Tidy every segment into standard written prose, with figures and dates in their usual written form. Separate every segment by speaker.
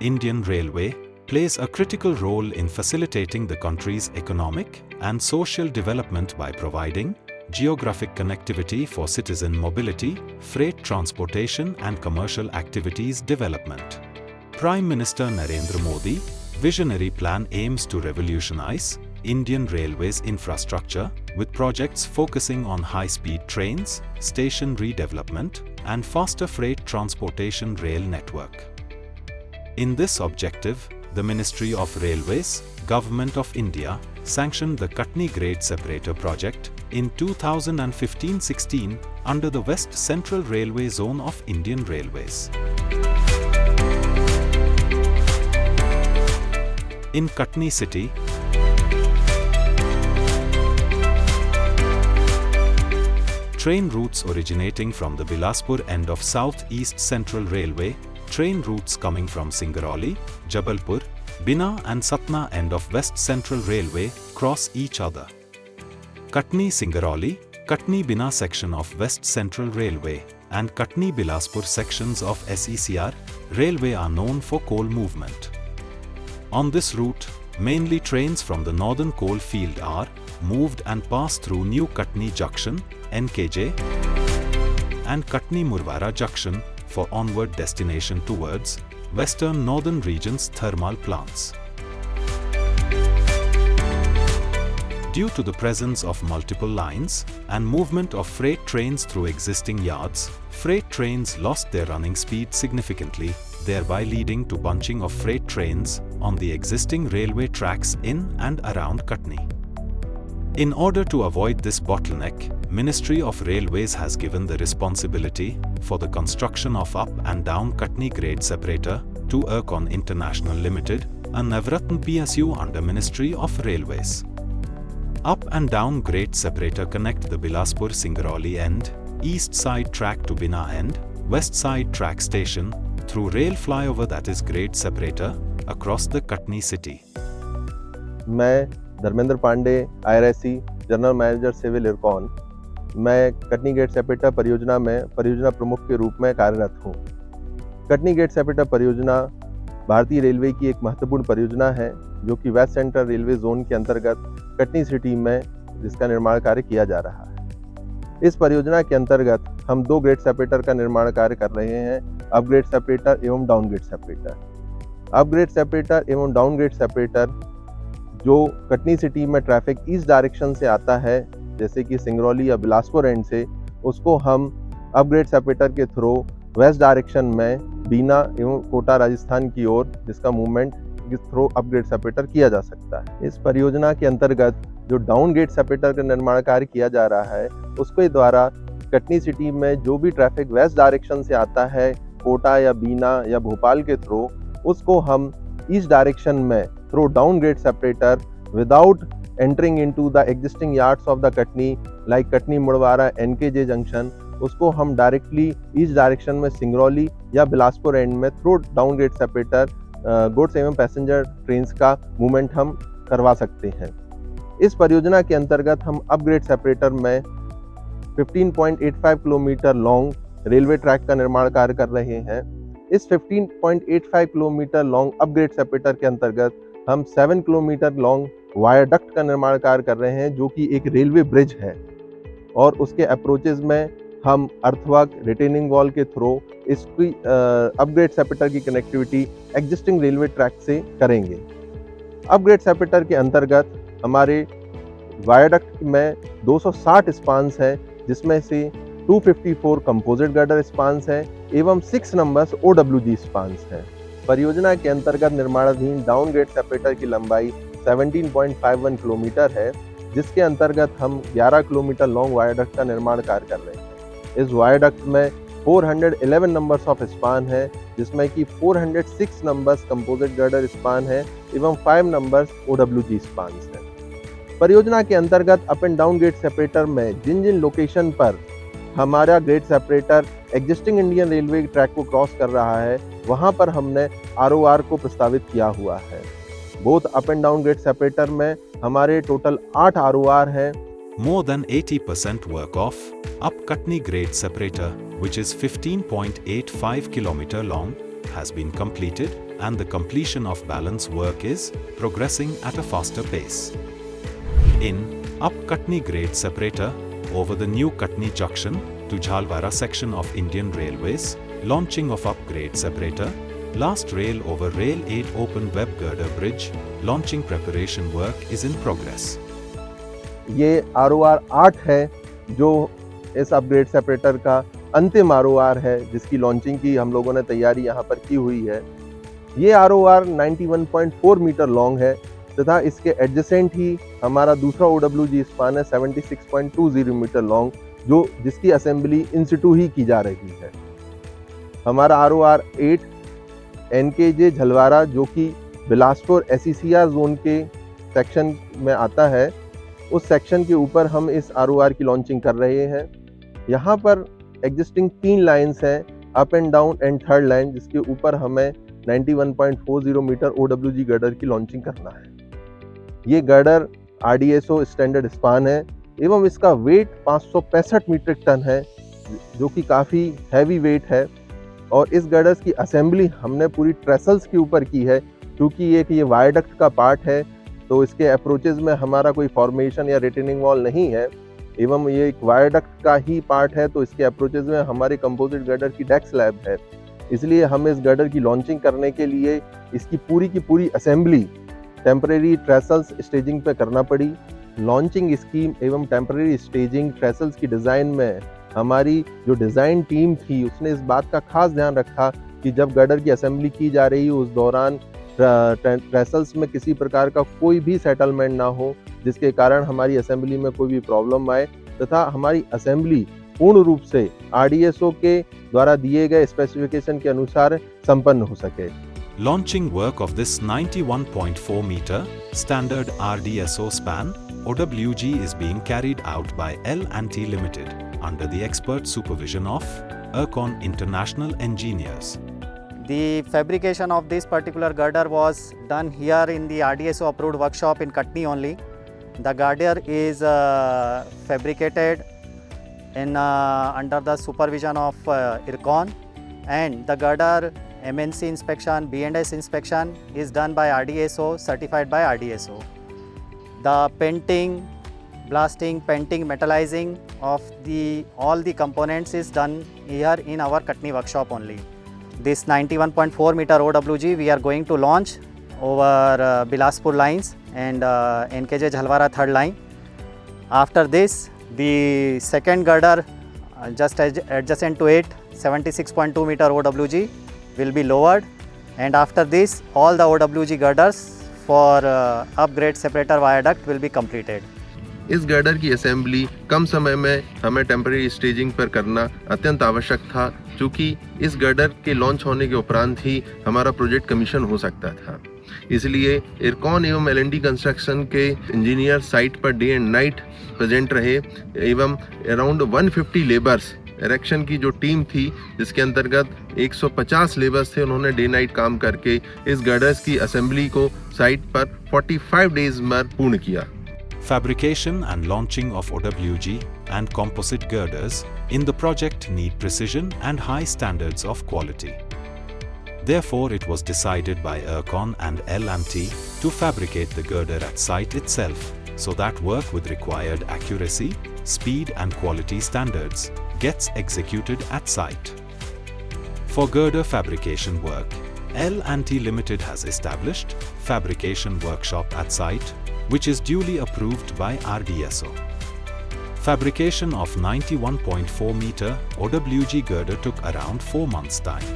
Speaker 1: Indian Railway, plays a critical role in facilitating the country's economic and social development by providing geographic connectivity for citizen mobility, freight transportation and commercial activities development. Prime Minister Narendra Modi visionary plan aims to revolutionize Indian Railways infrastructure with projects focusing on high-speed trains, station redevelopment, and faster freight transportation rail network. In this objective, the Ministry of Railways, Government of India, sanctioned the Katni Grade Separator project in 2015-16 under the West Central Railway Zone of Indian Railways. In Katni city, train routes originating from the Bilaspur end of South East Central Railway, train routes coming from Singrauli, Jabalpur, Bina and Satna end of West Central Railway cross each other. Katni-Singrauli, Katni-Bina section of West Central Railway and Katni-Bilaspur sections of SECR Railway are known for coal movement. On this route, mainly trains from the northern coal field are moved and pass through New Katni Junction, NKJ, and Katni-Murwara Junction for onward destination towards Western Northern Region's thermal plants. Due to the presence of multiple lines and movement of freight trains through existing yards, freight trains lost their running speed significantly, thereby leading to bunching of freight trains on the existing railway tracks in and around Katni. In order to avoid this bottleneck, Ministry of Railways has given the responsibility for the construction of up and down Katni grade separator to Ercon International Limited, a Navratna PSU under Ministry of Railways. Up and down grade separator connect the Bilaspur Singrauli end, east side track to Bina end, west side track station through rail flyover that is grade separator across the Katni city.
Speaker 2: मैं Dharmendra Pandey, IRSC general manager civil IRCON, मैं Katni gate separator परियोजना में परियोजना प्रमुख के रूप में कार्यरत हूँ। कटनी गेट सेपरेटर परियोजना भारतीय रेलवे की एक महत्वपूर्ण परियोजना है जो कि वेस्ट सेंट्रल रेलवे जोन के अंतर्गत कटनी सिटी में जिसका निर्माण कार्य किया जा रहा है। इस परियोजना के अंतर्गत हम 2 ग्रेड सेपरेटर का निर्माण कार्य कर रहे हैं, अपग्रेड सेपरेटर एवं डाउनग्रेड सेपरेटर। अपग्रेड सेपरेटर एवं डाउनग्रेड सेपरेटर जो कटनी सिटी में ट्रैफिक ईस्ट डायरेक्शन से आता है, जैसे कि सिंगरौली या बिलासपुर एंड से, उसको हम अपग्रेड सेपरेटर के थ्रू वेस्ट डायरेक्शन में बीना एवं कोटा राजस्थान की ओर जिसका मूवमेंट इस थ्रू अपग्रेड सेपरेटर किया जा सकता है। इस परियोजना के अंतर्गत जो डाउन गेट सेपरेटर का निर्माण कार्य किया जा रहा है, उसके द्वारा कटनी सिटी में जो भी ट्रैफिक वेस्ट डायरेक्शन से आता है, कोटा या बीना या भोपाल के थ्रू, उसको हम ईस्ट डायरेक्शन में through down grade separator without entering into the existing yards of the Katni like Katni Murwara NKJ junction, उसको हम डायरेक्टली ईस्ट डायरेक्शन में सिंगरौली या बिलासपुर एंड में through down grade separator goods एवं पैसेंजर ट्रेन्स का movement हम करवा सकते हैं। इस परियोजना के अंतर्गत हम अपग्रेड सेपरेटर में 15.85 किलोमीटर लॉन्ग रेलवे ट्रैक का निर्माण कार्य कर रहे हैं। इस 15.85 किलोमीटर लॉन्ग अपग्रेड सेपरेटर के अंतर्गत हम 7 किलोमीटर लॉन्ग वायाडक्ट का निर्माण कार्य कर रहे हैं जो कि एक रेलवे ब्रिज है, और उसके अप्रोचेज में हम अर्थवर्क रिटेनिंग वॉल के थ्रू इसकी अपग्रेड सेपरेटर की कनेक्टिविटी एग्जिस्टिंग रेलवे ट्रैक से करेंगे। अपग्रेड सेपरेटर के अंतर्गत हमारे वायाडक्ट में 260 स्पान्स हैं, जिसमें से 254 कंपोजिट गर्डर स्पान्स हैं एवं 6 नंबर्स OWG स्पान्स हैं। परियोजना के अंतर्गत निर्माणाधीन डाउन ग्रेड सेपरेटर की लंबाई 17.51 किलोमीटर है, जिसके अंतर्गत हम 11 किलोमीटर लॉन्ग वायाडक्ट का निर्माण कार्य कर रहे हैं। इस वायाडक्ट में 411 नंबर्स ऑफ स्पान है, जिसमें कि 406 नंबर्स कंपोजिट गर्डर स्पान है एवं 5 नंबर्स OWG स्पान हैं। परियोजना के अंतर्गत up and down grade separator में जिन जिन लोकेशन पर हमारा grade separator existing Indian railway track को क्रॉस कर रहा है, वहां पर हमने ROR को प्रस्तावित किया हुआ है। Both up and down grade separator में हमारे टोटल 8 ROR हैं।
Speaker 1: More than 80% work of up Katni grade separator, which is 15.85 km long, has been completed and the completion of balance work is progressing at a faster pace. In up Katni grade separator over the new Katni junction to Jhalwara section of Indian Railways, launching of upgrade separator, last rail over Rail 8 open web girder bridge, launching preparation work is in progress.
Speaker 2: ये ROR 8 है जो इस upgrade separator का अंतिम ROR है जिसकी launching की हम लोगों ने तैयारी यहाँ पर की हुई है। ये ROR 91.4 मीटर लॉन्ग है तथा इसके एडजेसेंट ही हमारा दूसरा OWG स्पान है 76.20 मीटर लॉन्ग जिसकी असेंबली इन सिटू ही की जा रही है। हमारा ROR 8 NKJ झलवारा जो कि बिलासपुर SECR जोन के सेक्शन में आता है, उस सेक्शन के ऊपर हम इस ROR की लॉन्चिंग कर रहे हैं। यहाँ पर एग्जिस्टिंग 3 लाइंस हैं, up and down and third line, जिसके ऊपर हमें 91.40 मीटर OWG गर्डर की लॉन्चिंग करना है। ये गर्डर RDSO स्टैंडर्ड स्पान है एवं इसका वेट 565 मीट्रिक टन है जो कि काफ़ी हैवी वेट है और इस गर्डर्स की असेंबली हमने पूरी ट्रेसल्स के ऊपर की है क्योंकि ये वायरडक्ट का पार्ट है तो इसके अप्रोचेज में हमारा कोई फॉर्मेशन या रिटेनिंग वॉल नहीं है एवं ये एक वायरडक्ट का ही पार्ट है तो इसके अप्रोचेज में हमारे कंपोजिट गर्डर की डेक स्लैब है। इसलिए हमें इस गर्डर की लॉन्चिंग करने के लिए इसकी पूरी असेंबली टेम्परेरी ट्रेसल्स स्टेजिंग पे करना पड़ी। लॉन्चिंग स्कीम एवं टेम्परेरी स्टेजिंग ट्रेसल्स की डिज़ाइन में हमारी जो डिज़ाइन टीम थी उसने इस बात का खास ध्यान रखा कि जब गर्डर की असेंबली की जा रही हो उस दौरान ट्रेसल्स में किसी प्रकार का कोई भी सेटलमेंट ना हो जिसके कारण हमारी असेंबली में कोई भी प्रॉब्लम आए तथा हमारी असेंबली पूर्ण रूप से RDSO के द्वारा दिए गए स्पेसिफिकेशन के अनुसार संपन्न हो सके।
Speaker 1: Launching work of this 91.4 meter standard RDSO span OWG is being carried out by L&T Limited under the expert supervision of Ercon International Engineers.
Speaker 3: The fabrication of this particular girder was done here in the RDSO approved workshop in Katni only. The girder is fabricated in under the supervision of Ercon, and the girder MNC inspection, B&S inspection is done by RDSO, certified by RDSO. The painting, blasting, painting, metallizing of all the components is done here in our Katni workshop only. This 91.4 meter OWG we are going to launch over Bilaspur lines and NKJ Jhalwara third line. After this, the second girder just adjacent to it, 76.2 meter OWG will be lowered, and after this all the OWG girders for upgrade separator viaduct will be completed.
Speaker 2: इस girder की assembly कम समय में हमें temporary staging पर करना अत्यंत आवश्यक था क्योंकि इस गर्डर के लॉन्च होने के उपरांत ही हमारा प्रोजेक्ट कमीशन हो सकता था। इसलिए इरकॉन एवं L&T कंस्ट्रक्शन के engineer site per day and night present रहे एवं अराउंड 150 लेबर्स इरेक्शन की जो टीम थी जिसके अंतर्गत 150 लेबर्स थे, उन्होंने डे नाइट काम करके इस गर्डर्स की असेंबली को साइट पर 45 डेज में पूर्ण किया।
Speaker 1: Fabrication and launching of OWG and composite girders in the project need precision and high standards of quality. Therefore, it was decided by Ercon and L&T to fabricate the girder at site itself so that work with required accuracy, speed and quality standards gets executed at site. For girder fabrication work, L&T Limited has established fabrication workshop at site which is duly approved by RDSO. Fabrication of 91.4 meter OWG girder took around 4 months' time.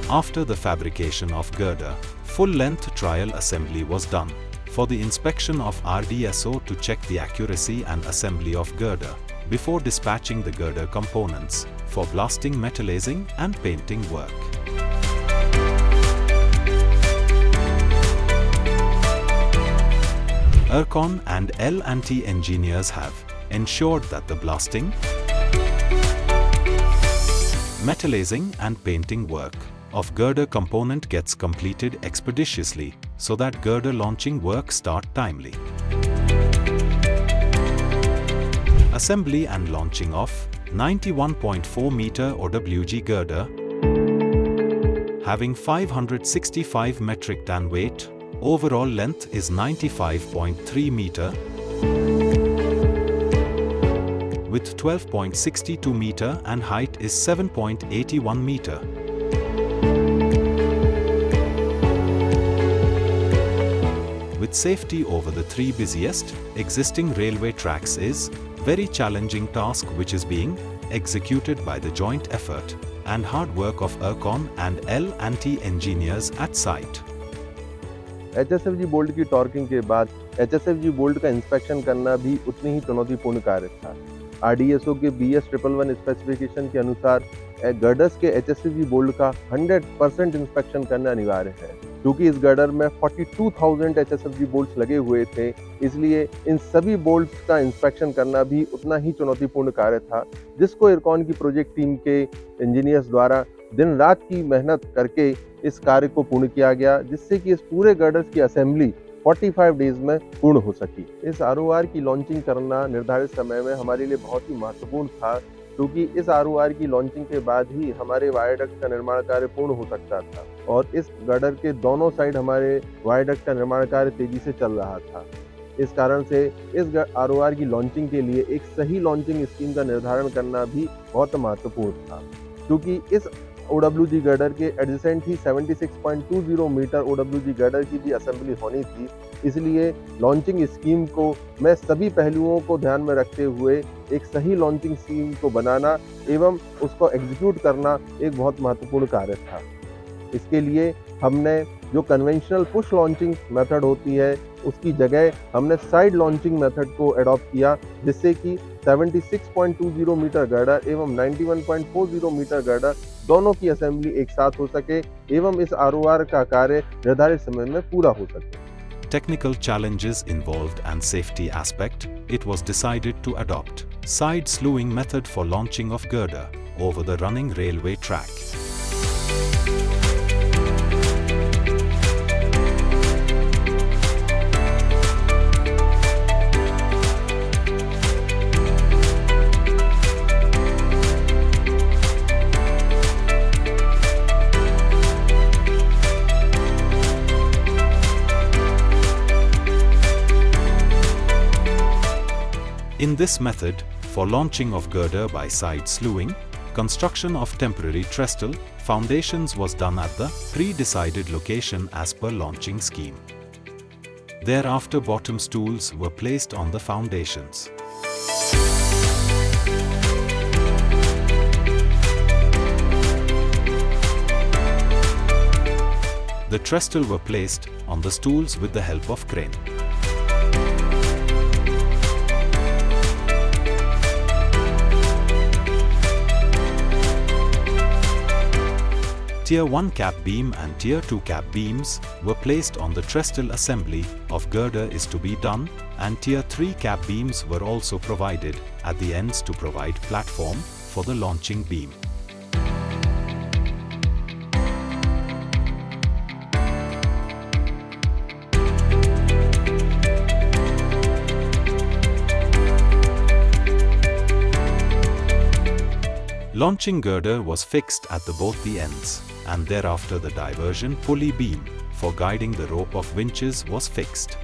Speaker 1: After the fabrication of girder, full-length trial assembly was done for the inspection of RDSO to check the accuracy and assembly of girder before dispatching the girder components for blasting, metallizing and painting work. Ercon and L&T engineers have ensured that the blasting, Metallizing and painting work of girder component gets completed expeditiously so that girder launching work start timely. Assembly and launching of 91.4 meter OWG girder having 565 metric ton weight, overall length is 95.3 meter with 12.62 meter and height is 7.81 meter. With safety over the three busiest existing railway tracks is very challenging task which is being executed by the joint effort and hard work of ERCON and L&T engineers at site.
Speaker 2: HSFG bolt की torquing के बाद HSFG bolt का inspection करना भी उतनी ही चुनौतीपूर्ण कार्य था। RDSO के BS111 स्पेसिफिकेशन के अनुसार गर्डर्स के HSFG बोल्ट का 100% इंस्पेक्शन करना अनिवार्य है। क्योंकि इस गर्डर में 42,000 HSFG बोल्ट्स लगे हुए थे, इसलिए इन सभी बोल्ट्स का इंस्पेक्शन करना भी उतना ही चुनौतीपूर्ण कार्य था, जिसको इरकॉन की प्रोजेक्ट टीम के इंजीनियर्स द्वारा दिन रात की मेहनत करके इस कार्य को पूर्ण किया गया, जिससे कि इस पूरे गर्डर्स की असेंबली 45 डेज में पूर्ण हो सकी। इस ROR की लॉन्चिंग करना निर्धारित समय में हमारे लिए बहुत ही महत्वपूर्ण था, क्योंकि इस ROR की लॉन्चिंग के बाद ही हमारे वायरडक्ट का निर्माण कार्य पूर्ण हो सकता था और इस गर्डर के दोनों साइड हमारे वायरडक्ट का निर्माण कार्य तेजी से चल रहा था। इस कारण से इस ROR की लॉन्चिंग के लिए एक सही लॉन्चिंग स्कीम का निर्धारण करना भी बहुत महत्वपूर्ण था, क्योंकि इस OWG गर्डर के एडजेसेंट ही 76.20 मीटर OWG गर्डर की भी असेंबली होनी थी। इसलिए लॉन्चिंग स्कीम को मैं सभी पहलुओं को ध्यान में रखते हुए एक सही लॉन्चिंग स्कीम को बनाना एवं उसको एग्जीक्यूट करना एक बहुत महत्वपूर्ण कार्य था। इसके लिए हमने जो कन्वेंशनल पुश लॉन्चिंग मेथड होती है, उसकी जगह हमने साइड लॉन्चिंग मेथड को अडॉप्ट किया, जिससे कि 76.20 मीटर गर्डर एवं 91.40 मीटर गर्डर दोनों की असेंबली एक साथ हो सके एवं इस ROR का कार्य निर्धारित समय में पूरा हो सके।
Speaker 1: Technical challenges involved and safety aspect, it was decided to adopt side slewing method for launching of girder over the running railway track. In this method, for launching of girder by side slewing, construction of temporary trestle foundations was done at the pre-decided location as per launching scheme. Thereafter, bottom stools were placed on the foundations. The trestle were placed on the stools with the help of crane. Tier 1 cap beam and Tier 2 cap beams were placed on the trestle. Assembly of girder is to be done, and Tier 3 cap beams were also provided at the ends to provide platform for the launching beam. Launching girder was fixed at both the ends, and thereafter the diversion pulley beam for guiding the rope of winches was fixed.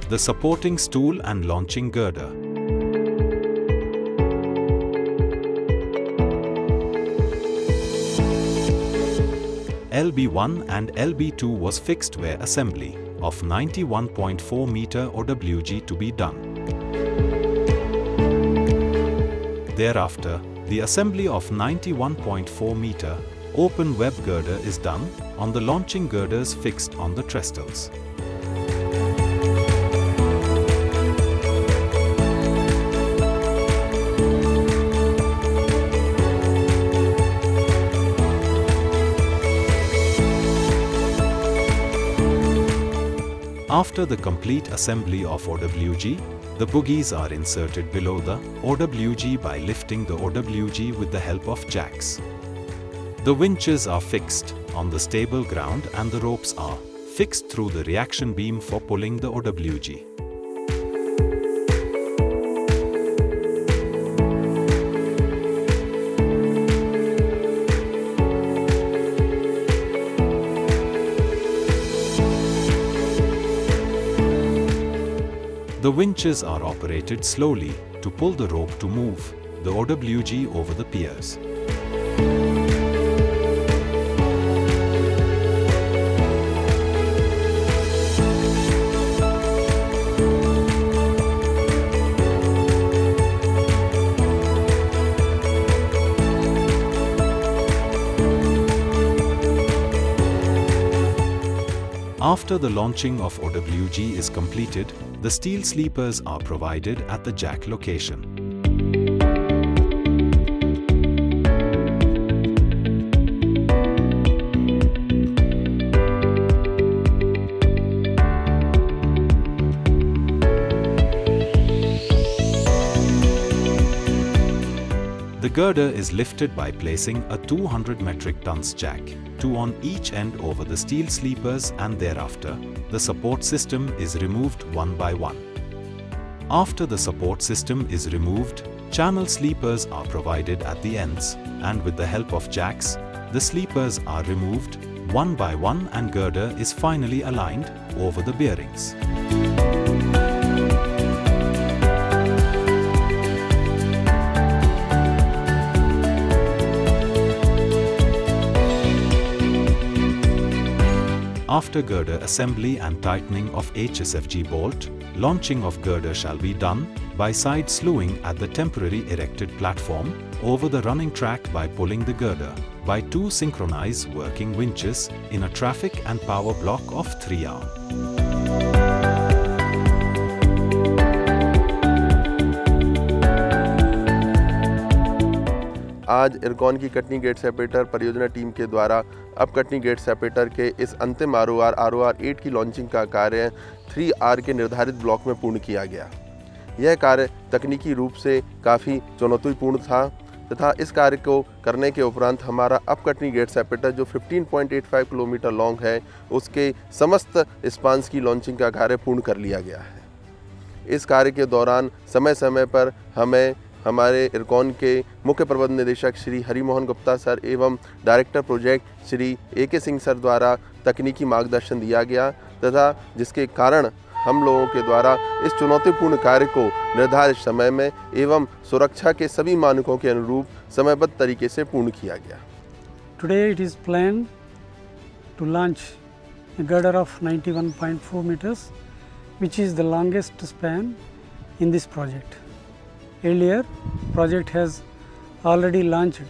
Speaker 1: The supporting stool and launching girder. LB1 and LB2 was fixed where assembly of 91.4 meter OWG to be done. Thereafter, the assembly of 91.4 meter open web girder is done on the launching girders fixed on the trestles. After the complete assembly of OWG, The bogies are inserted below the OWG by lifting the OWG with the help of jacks. The winches are fixed on the stable ground and the ropes are fixed through the reaction beam for pulling the OWG. The winches are operated slowly to pull the rope to move the OWG over the piers. After the launching of OWG is completed, the steel sleepers are provided at the jack location. The girder is lifted by placing a 200 metric tons jack, 2 on each end over the steel sleepers, and thereafter, the support system is removed one by one. After the support system is removed, channel sleepers are provided at the ends, and with the help of jacks, the sleepers are removed one by one and girder is finally aligned over the bearings. After girder assembly and tightening of HSFG bolt, launching of girder shall be done by side slewing at the temporary erected platform over the running track by pulling the girder by 2 synchronized working winches in a traffic and power block of 3 arm.
Speaker 2: आज इरकॉन की Katni gate separator परियोजना team के द्वारा अब Katni gate separator के इस अंतिम ROR 8 की लॉन्चिंग का कार्य 3R के निर्धारित ब्लॉक में पूर्ण किया गया। यह कार्य तकनीकी रूप से काफ़ी चुनौतीपूर्ण था तथा इस कार्य को करने के उपरांत हमारा अब कटनी गेट सेपरेटर जो 15.85 किलोमीटर लॉन्ग है उसके समस्त स्पान्स की लॉन्चिंग का कार्य पूर्ण कर लिया गया है। इस कार्य के दौरान समय समय पर हमें हमारे इरकॉन के मुख्य प्रबंध निदेशक श्री हरिमोहन गुप्ता सर एवं director project Shri AK Singh sir द्वारा तकनीकी मार्गदर्शन दिया गया तथा जिसके कारण हम लोगों के द्वारा इस चुनौतीपूर्ण कार्य को निर्धारित समय में एवं सुरक्षा के सभी मानकों के अनुरूप समयबद्ध तरीके से पूर्ण किया गया।
Speaker 4: Today it is planned to launch a girder of 91.4 meters, which is the longest span in this project. Earlier, project has already launched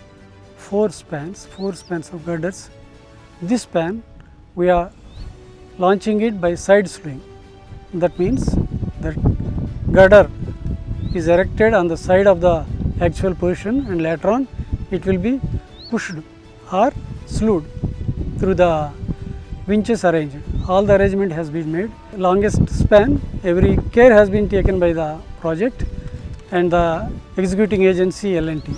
Speaker 4: 4 spans of girders. This span, we are launching it by side slewing. That means that girder is erected on the side of the actual position and later on it will be pushed or slewed through the winches arranged. All the arrangement has been made. Longest span, every care has been taken by the project and the executing agency L&T.